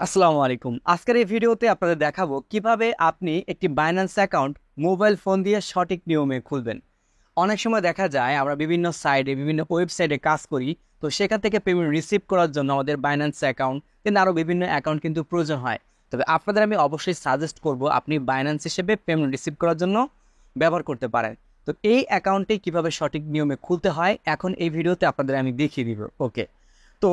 আসসালামু আলাইকুম। আজকের এই ভিডিওতে আপনাদের দেখাবো কিভাবে আপনি একটি বাইন্যান্স অ্যাকাউন্ট মোবাইল ফোন দিয়ে সঠিক নিয়মে খুলবেন। অনেক সময় দেখা যায় আমরা বিভিন্ন সাইটে বিভিন্ন ওয়েবসাইটে কাজ করি, তো সেখান থেকে পেমেন্ট রিসিভ করার জন্য আমাদের বাইন্যান্স অ্যাকাউন্ট দেন আরও বিভিন্ন অ্যাকাউন্ট কিন্তু প্রয়োজন হয়। তবে আপনাদের আমি অবশ্যই সাজেস্ট করব আপনি বাইন্যান্স হিসেবে পেমেন্ট রিসিভ করার জন্য ব্যবহার করতে পারেন। তো এই অ্যাকাউন্টটি কিভাবে সঠিক নিয়মে খুলতে হয় এখন এই ভিডিওতে আপনাদের আমি দেখিয়ে দিব। ওকে, তো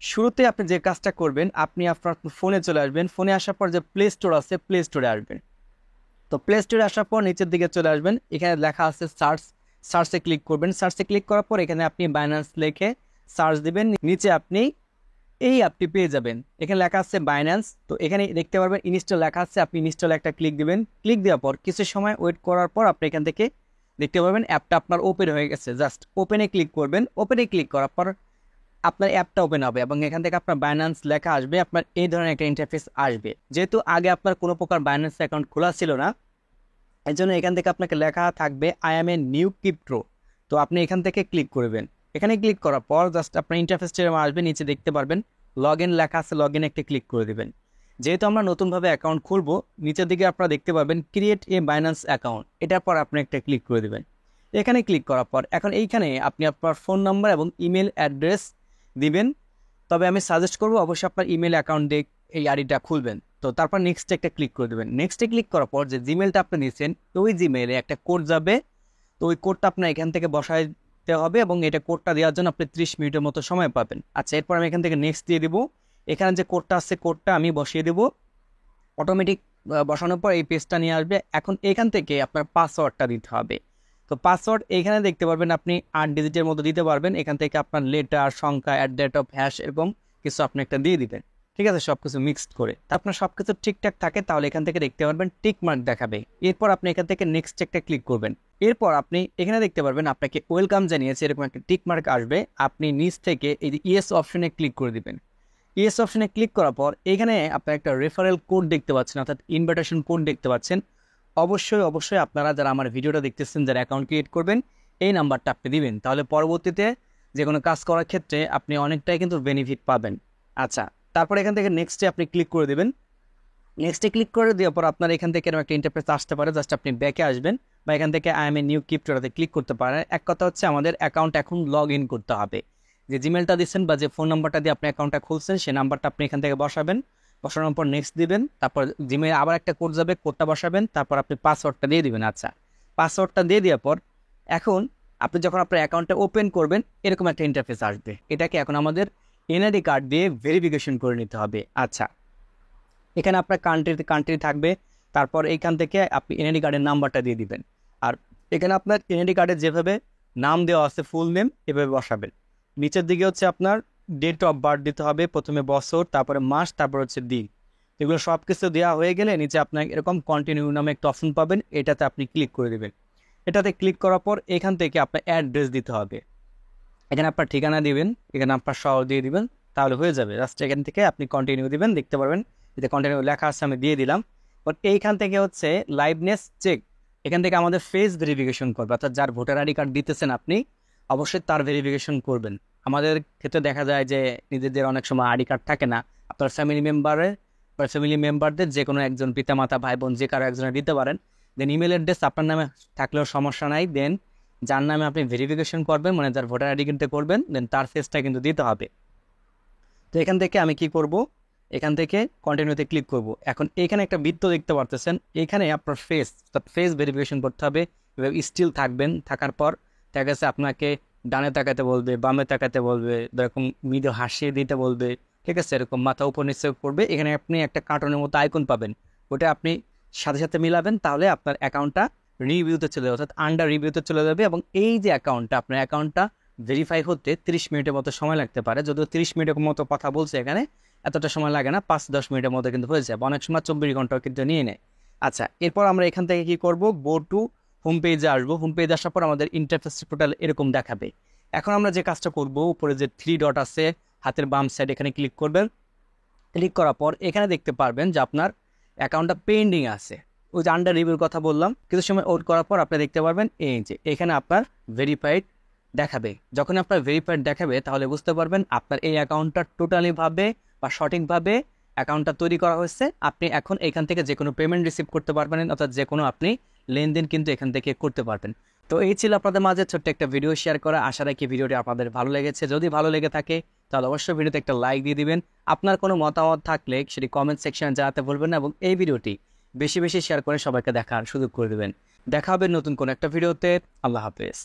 শুরুতে আপনি যে কাজটা করবেন, আপনি আপনার ফোনে চলে আসবেন। ফোনে আসার পর যে প্লে স্টোর আছে, প্লে স্টোরে আসবেন। তো প্লে স্টোরে আসার পর নিচের দিকে চলে আসবেন, এখানে লেখা আছে সার্চ। সার্চে ক্লিক করবেন। সার্চে ক্লিক করার পর এখানে আপনি বাইন্যান্স লিখে সার্চ দিবেন। নিচে আপনি এই অ্যাপটি পেয়ে যাবেন, এখানে লেখা আছে বাইন্যান্স। তো এখানে দেখতে পারবেন ইনস্টল লেখা আছে, আপনি ইনস্টল একটা ক্লিক দিবেন। ক্লিক দেওয়ার পর কিছু সময় ওয়েট করার পর আপনি এখান থেকে দেখতে পাবেন অ্যাপটা আপনার ওপেন হয়ে গেছে। জাস্ট ওপেনে ক্লিক করবেন। ওপেনে ক্লিক করার পর আপনার অ্যাপটা ওপেন হবে এবং এখান থেকে আপনার বাইন্যান্স লেখা আসবে, আপনার এই ধরনের একটা ইন্টারফেস আসবে। যেহেতু আগে আপনার কোনো প্রকার বাইন্যান্স অ্যাকাউন্ট খোলা ছিল না, এই জন্য এখান থেকে আপনাকে লেখা থাকবে I am a new crypto. তো আপনি এখান থেকে ক্লিক করবেন। এখানে ক্লিক করার পর জাস্ট আপনার ইন্টারফেসটা আসবে, নিচে দেখতে পারবেন লগ ইন লেখা আছে, লগ ইন একটা ক্লিক করে দেবেন। যেহেতু আমরা নতুনভাবে অ্যাকাউন্ট খুলবো, নিচের দিকে আপনারা দেখতে পাবেন ক্রিয়েট এ বাইন্যান্স অ্যাকাউন্ট, এটার পর আপনি একটা ক্লিক করে দেবেন। এখানে ক্লিক করার পর এখন এইখানে আপনি আপনার ফোন নাম্বার এবং ইমেল অ্যাড্রেস দিবেন। তবে আমি সাজেস্ট করবো অবশ্যই আপনার ইমেল অ্যাকাউন্ট দিয়ে এই আইডিটা খুলবেন। তো তারপর নেক্সটে একটা ক্লিক করে দেবেন। নেক্সটে ক্লিক করার পর যে জিমেলটা আপনি নিয়েছেন ওই জিমেলে একটা কোড যাবে। তো ওই কোডটা আপনার এখান থেকে বসাইতে হবে এবং এটা কোডটা দেওয়ার জন্য আপনি 30 মিনিটের মতো সময় পাবেন। আচ্ছা, এরপর আমি এখান থেকে নেক্সট দিয়ে দেবো। এখানে যে কোডটা আছে কোডটা আমি বসিয়ে দেবো। অটোমেটিক বসানোর পর এই পেজটা নিয়ে আসবে। এখন এখান থেকে আপনার পাসওয়ার্ডটা দিতে হবে। তো পাসওয়ার্ড এখানে দেখতে পারবেন আপনি 8 ডিজিটের মতো দিতে পারবেন। এখান থেকে আপনার লেটার, সংখ্যা, @, এরকম কিছু আপনি একটা দিয়ে দিবেন। ঠিক আছে, সব কিছু মিক্সড করে তা আপনার সব কিছু ঠিকঠাক থাকে তাহলে এখান থেকে দেখতে পারবেন টিক মার্ক দেখাবে। এরপর আপনি এখান থেকে নেক্সট একটা ক্লিক করবেন। এরপর আপনি এখানে দেখতে পারবেন আপনাকে ওয়েলকাম জানিয়েছে, এরকম একটা টিক মার্ক আসবে। আপনি নিচ থেকে এই যে ইয়েস অপশনে ক্লিক করে দিবেন। ইয়েস অপশনে ক্লিক করার পর এখানে আপনার একটা রেফারেল কোড দেখতে পাচ্ছেন, অর্থাৎ ইনভাইটেশন কোড দেখতে পাচ্ছেন। অবশ্যই আপনারা যারা আমার ভিডিওটা দেখতেছেন, যারা অ্যাকাউন্ট ক্রিয়েট করবেন, এই নাম্বারটা আপনি দিবেন। তাহলে পরবর্তীতে যে কোনো কাজ করার ক্ষেত্রে আপনি অনেকটাই কিন্তু বেনিফিট পাবেন। আচ্ছা, তারপর এখান থেকে নেক্সটে আপনি ক্লিক করে দেবেন। নেক্সটে ক্লিক করে দেওয়ার পর আপনার এখান থেকে এরকম একটা ইন্টারফেস আসতে পারে। জাস্ট আপনি ব্যাকে আসবেন বা এখান থেকে আই এম এ নিউ ক্রিপ্টোতে ক্লিক করতে পারেন। এক কথা হচ্ছে আমাদের অ্যাকাউন্ট এখন লগ ইন করতে হবে। যে জিমেলটা দিচ্ছেন বা যে ফোন নাম্বারটা দিয়ে আপনি অ্যাকাউন্টটা খুলছেন সেই নাম্বারটা আপনি এখান থেকে বসাবেন। বসানোর পর নেক্সট দিবেন। তারপর জিমেলে আবার একটা কোড যাবে, কোডটা বসাবেন। তারপর আপনি পাসওয়ার্ডটা দিয়ে দিবেন। আচ্ছা, পাসওয়ার্ডটা দিয়ে দেওয়ার পর এখন আপনি যখন আপনার অ্যাকাউন্টটা ওপেন করবেন এরকম একটা ইন্টারফেস আসবে। এটাকে এখন আমাদের এনআইডি কার্ড দিয়ে ভেরিফিকেশন করে নিতে হবে। আচ্ছা, এখানে আপনার কান্ট্রি থাকবে। তারপর এইখান থেকে আপনি এনআইডি কার্ডের নাম্বারটা দিয়ে দিবেন। আর এখানে আপনার এনআইডি কার্ডের যেভাবে নাম দেওয়া আছে ফুল নেম এভাবে বসাবেন। নিচের দিকে হচ্ছে আপনার ডেট অফ বার্থ দিতে হবে, প্রথমে বছর, তারপরে মাস, তারপর হচ্ছে দিন। এগুলো সব কিছু দেওয়া হয়ে গেলে নিচে আপনার এরকম কন্টিনিউ নামে একটা অপশন পাবেন, এটাতে আপনি ক্লিক করে দেবেন। এটাতে ক্লিক করার পর এখান থেকে আপনার অ্যাড্রেস দিতে হবে। এখানে আপনার ঠিকানা দিবেন, এখানে আপনার শহর দিয়ে দিবেন, তাহলে হয়ে যাবে। জাস্ট এখান থেকে আপনি কন্টিনিউ দিবেন, দেখতে পারবেন যে কন্টিনিউ লেখা আছে, আমি দিয়ে দিলাম। বাট এইখান থেকে হচ্ছে লাইভনেস চেক, এখান থেকে আমাদের ফেস ভেরিফিকেশন করবে, অর্থাৎ যার ভোটার আইডি কার্ড দিতেছেন আপনি অবশ্যই তার ভেরিফিকেশন করবেন। আমাদের ক্ষেত্রে দেখা যায় যে নিজেদের অনেক সময় আইডি কার্ড থাকে না, আপনার ফ্যামিলি মেম্বারদের যে কোনো একজন পিতামাতা, ভাই বোন যে কারো একজনের দিতে পারেন। দেন ইমেল অ্যাড্রেস আপনার নামে থাকলেও সমস্যা নাই। দেন যার নামে আপনি ভেরিফিকেশন করবেন, মানে যার ভোটার আইডি কিনতে করবেন, দেন তার ফেসটা কিন্তু দিতে হবে। তো এখান থেকে আমি কি করব, এখান থেকে কন্টিনিউতে ক্লিক করব। এখন এখানে একটা বৃত্ত দেখতে পারতেছেন, এখানে আপনার ফেস ভেরিফিকেশন করতে হবে। এভাবে স্টিল থাকবেন, থাকার পর দেখা গেছে আপনাকে ডানে তাকাতে বলবে, বামে তাকাতে বলবে, এরকম মৃদু হাসিয়ে দিতে বলবে। ঠিক আছে, এরকম মাথা উপর নিচে করবে। এখানে আপনি একটা কার্টুনের মতো আইকন পাবেন, ওটা আপনি সাথে সাথে মিলাবেন, তাহলে আপনার অ্যাকাউন্টটা রিভিউতে চলে যাবে, অর্থাৎ আন্ডার রিভিউতে চলে যাবে। এবং এই যে অ্যাকাউন্টটা, আপনার অ্যাকাউন্টটা ভেরিফাই হতে 30 মিনিটের মতো সময় লাগতে পারে। যদিও 30 মিনিটের মতো কথা বলছে এখানে, এতটা সময় লাগে না, 5-10 মিনিটের মধ্যে কিন্তু হয়ে যাবে। অনেক সময় 24 ঘন্টাও কিন্তু নিয়ে নেয়। আচ্ছা, এরপর আমরা এখান থেকে কি করব, গো টু হোম পেজে আসবো। হোম পেজে আসার পর আমাদের ইন্টারফেস টোটাল এরকম দেখাবে। এখন আমরা যে কাজটা করব, উপরে যে 3 ডট আছে হাতের বাম সাইড, এখানে ক্লিক করবেন। ক্লিক করার পর এখানে দেখতে পারবেন যে আপনার অ্যাকাউন্টটা পেন্ডিং আছে। ওই যে আন্ডার রিভিউর কথা বললাম, কিছু সময় ওয়েট করার পর আপনি দেখতে পারবেন এই যে এখানে আপনার ভেরিফাইড দেখাবে। যখন আপনার ভেরিফাইড দেখাবে তাহলে বুঝতে পারবেন আপনার এই অ্যাকাউন্টটা টোটালিভাবে বা সঠিকভাবে অ্যাকাউন্টটা তৈরি করা হয়েছে, আপনি এখন এখান থেকে যে কোনো পেমেন্ট রিসিভ করতে পারবেন, অর্থাৎ যে কোনো আপনি লেনদেন কিন্তু এখান থেকে করতে পারবেন। তো এই ছিল আপনাদের মাঝে ছোট্ট একটা ভিডিও শেয়ার করা। আশা রাখি ভিডিওটি আপনাদের ভালো লেগেছে। যদি ভালো লেগে থাকে তাহলে অবশ্যই ভিডিওতে একটা লাইক দিয়ে দিবেন। আপনার কোনো মতামত থাকলে সেটি কমেন্ট সেকশনে জানাতে বলবেন না, এবং এই ভিডিওটি বেশি বেশি শেয়ার করে সবাইকে দেখার সুযোগ করে দেবেন। দেখা হবে নতুন কোনো একটা ভিডিওতে। আল্লাহ হাফেজ।